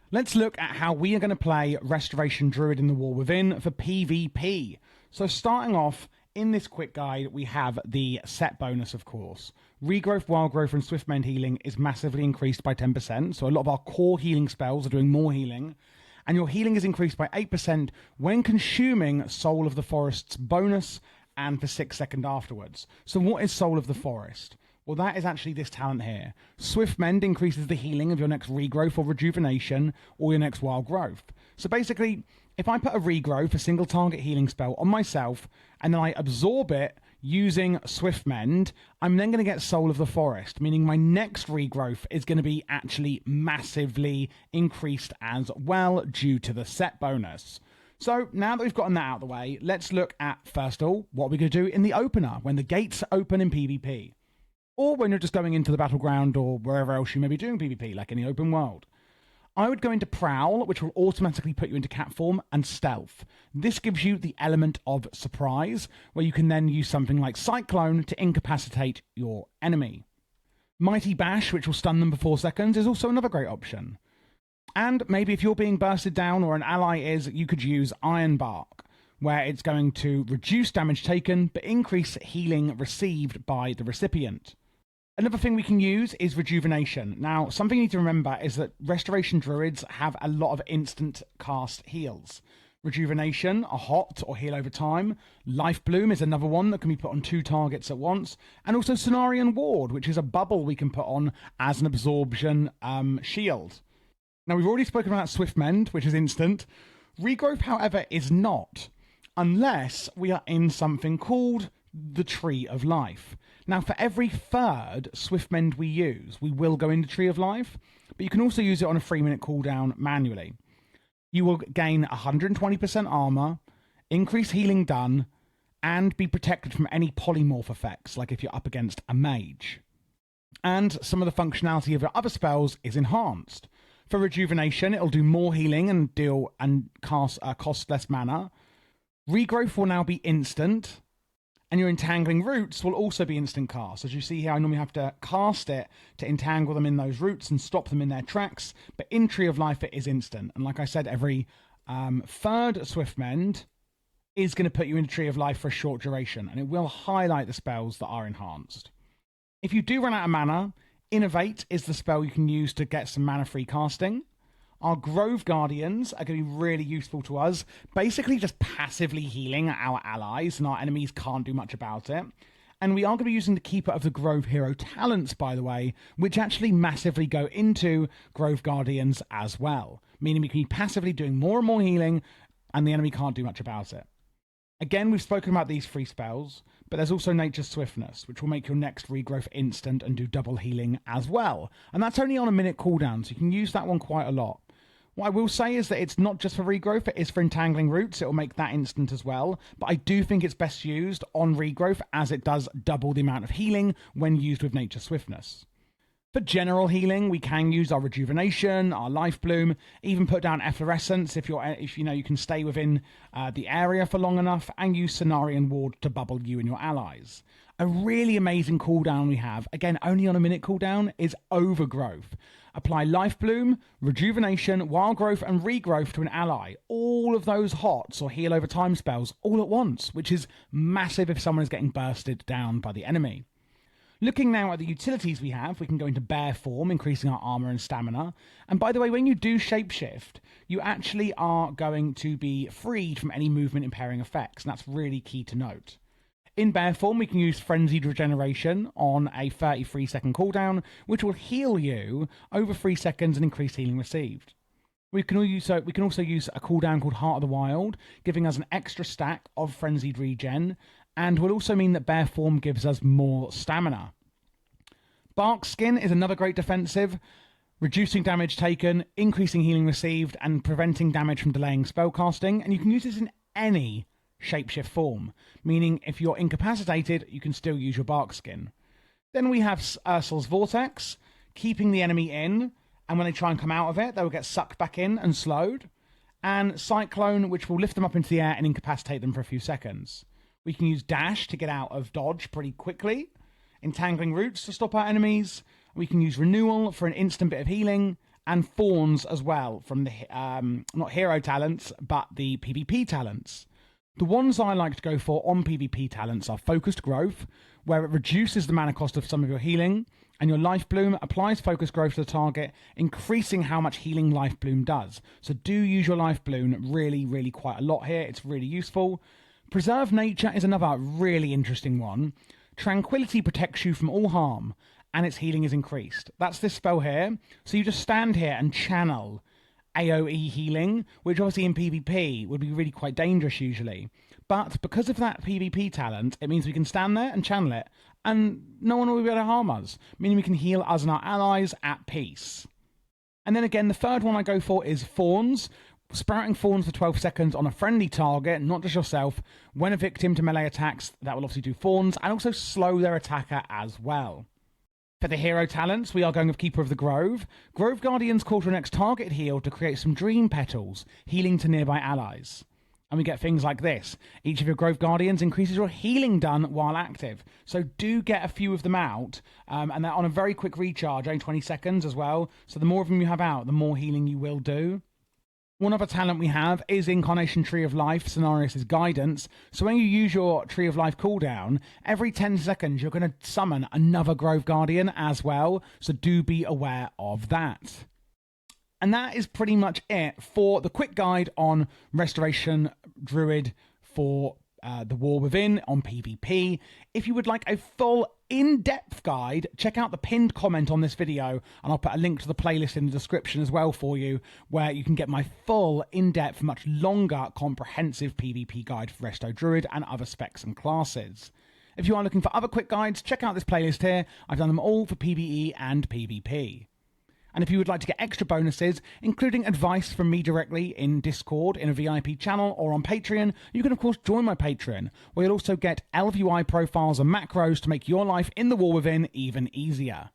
Let's look at how we are going to play Restoration Druid in the War Within for PvP. So starting off, in this quick guide, we have the set bonus, of course. Regrowth, Wild Growth, and Swift Mend healing is massively increased by 10%, so a lot of our core healing spells are doing more healing. And your healing is increased by 8% when consuming Soul of the Forest's bonus and for 6 seconds afterwards. So what is Soul of the Forest? Well, that is actually this talent here. Swift Mend increases the healing of your next regrowth or rejuvenation or your next wild growth. So basically, if I put a regrowth, a single target healing spell on myself, and then I absorb it using Swift Mend, I'm then going to get Soul of the Forest, meaning my next regrowth is going to be actually massively increased as well due to the set bonus. So now that we've gotten that out of the way, let's look at, first of all, what we're going to do in the opener, when the gates open in PvP. Or when you're just going into the battleground or wherever else you may be doing PvP, like in the open world. I would go into Prowl, which will automatically put you into cat form, and Stealth. This gives you the element of surprise, where you can then use something like Cyclone to incapacitate your enemy. Mighty Bash, which will stun them for 4 seconds, is also another great option. And maybe if you're being bursted down or an ally is, you could use Iron Bark, where it's going to reduce damage taken, but increase healing received by the recipient. Another thing we can use is Rejuvenation. Now, something you need to remember is that Restoration Druids have a lot of instant cast heals. Rejuvenation, a hot or heal over time. Life Bloom is another one that can be put on 2 targets at once. And also Cenarian Ward, which is a bubble we can put on as an absorption shield. Now, we've already spoken about Swift Mend, which is instant. Regrowth, however, is not, unless we are in something called the Tree of Life. Now, for every third Swift Mend we use, we will go into Tree of Life, but you can also use it on a 3-minute cooldown manually. You will gain 120% armor, increase healing done, and be protected from any polymorph effects, like if you're up against a mage. And some of the functionality of your other spells is enhanced. For Rejuvenation, it'll do more healing and cost less mana. Regrowth will now be instant. And your Entangling Roots will also be instant cast. As you see here, I normally have to cast it to entangle them in those roots and stop them in their tracks. But in Tree of Life, it is instant. And like I said, every third Swift Mend is going to put you into Tree of Life for a short duration. And it will highlight the spells that are enhanced. If you do run out of mana, Innovate is the spell you can use to get some mana-free casting. Our Grove Guardians are going to be really useful to us, basically just passively healing our allies, and our enemies can't do much about it. And we are going to be using the Keeper of the Grove hero talents, by the way, which actually massively go into Grove Guardians as well, meaning we can be passively doing more and more healing, and the enemy can't do much about it. Again, we've spoken about these 3 spells, but there's also Nature's Swiftness, which will make your next regrowth instant and do double healing as well. And that's only on a minute cooldown, so you can use that one quite a lot. What I will say is that it's not just for regrowth, it is for Entangling Roots. It will make that instant as well. But I do think it's best used on regrowth, as it does double the amount of healing when used with Nature's Swiftness. For general healing, we can use our Rejuvenation, our Life Bloom, even put down Efflorescence if you can stay within the area for long enough, and use Cenarian Ward to bubble you and your allies. A really amazing cooldown we have, again only on a minute cooldown, is Overgrowth. Apply Life Bloom, Rejuvenation, Wild Growth, and Regrowth to an ally. All of those hots or heal over time spells all at once, which is massive if someone is getting bursted down by the enemy. Looking now at the utilities we have, we can go into Bear Form, increasing our armor and stamina. And by the way, when you do Shapeshift, you actually are going to be freed from any movement impairing effects, and that's really key to note. In Bear Form, we can use Frenzied Regeneration on a 33-second cooldown, which will heal you over 3 seconds and increase healing received. We can also use a cooldown called Heart of the Wild, giving us an extra stack of Frenzied Regen, and will also mean that Bear Form gives us more stamina. Bark Skin is another great defensive, reducing damage taken, increasing healing received, and preventing damage from delaying spellcasting, and you can use this in any shapeshift form, meaning if you're incapacitated, you can still use your Bark Skin. Then we have Ursul's Vortex, keeping the enemy in, and when they try and come out of it, they will get sucked back in and slowed. And Cyclone, which will lift them up into the air and incapacitate them for a few seconds. We can use Dash to get out of dodge pretty quickly. Entangling Roots to stop our enemies. We can use Renewal for an instant bit of healing. and fawns as well from the, not hero talents, but the PvP talents. The ones I like to go for on PvP talents are Focused Growth, where it reduces the mana cost of some of your healing, and your Life Bloom applies Focused Growth to the target, increasing how much healing Life Bloom does. So do use your Life Bloom really quite a lot here. It's really useful. Preserve Nature is another really interesting one. Tranquility protects you from all harm, and its healing is increased. That's this spell here. So you just stand here and channel AoE healing, which obviously in PvP would be really quite dangerous usually. But because of that PvP talent, it means we can stand there and channel it, and no one will be able to harm us, meaning we can heal us and our allies at peace. And then again, the third one I go for is Fawns. Sprouting Fawns for 12 seconds on a friendly target, not just yourself. When a victim to melee attacks, that will obviously do Fawns, and also slow their attacker as well. For the hero talents, we are going with Keeper of the Grove. Grove Guardians call to your next target heal to create some Dream Petals, healing to nearby allies. And we get things like this. Each of your Grove Guardians increases your healing done while active. So do get a few of them out, and they're on a very quick recharge, only 20 seconds as well. So the more of them you have out, the more healing you will do. One other talent we have is Incarnation Tree of Life, Cenarius' Guidance. So when you use your Tree of Life cooldown, every 10 seconds you're going to summon another Grove Guardian as well. So do be aware of that. And that is pretty much it for the quick guide on Restoration Druid for the War Within on PvP. If you would like a full in-depth guide, check out the pinned comment on this video, and I'll put a link to the playlist in the description as well for you, where you can get my full, in-depth, much longer, comprehensive PvP guide for Resto Druid and other specs and classes. If you are looking for other quick guides, check out this playlist here. I've done them all for PvE and PvP. And if you would like to get extra bonuses, including advice from me directly in Discord, in a VIP channel, or on Patreon, you can of course join my Patreon, where you'll also get LVI profiles and macros to make your life in the War Within even easier.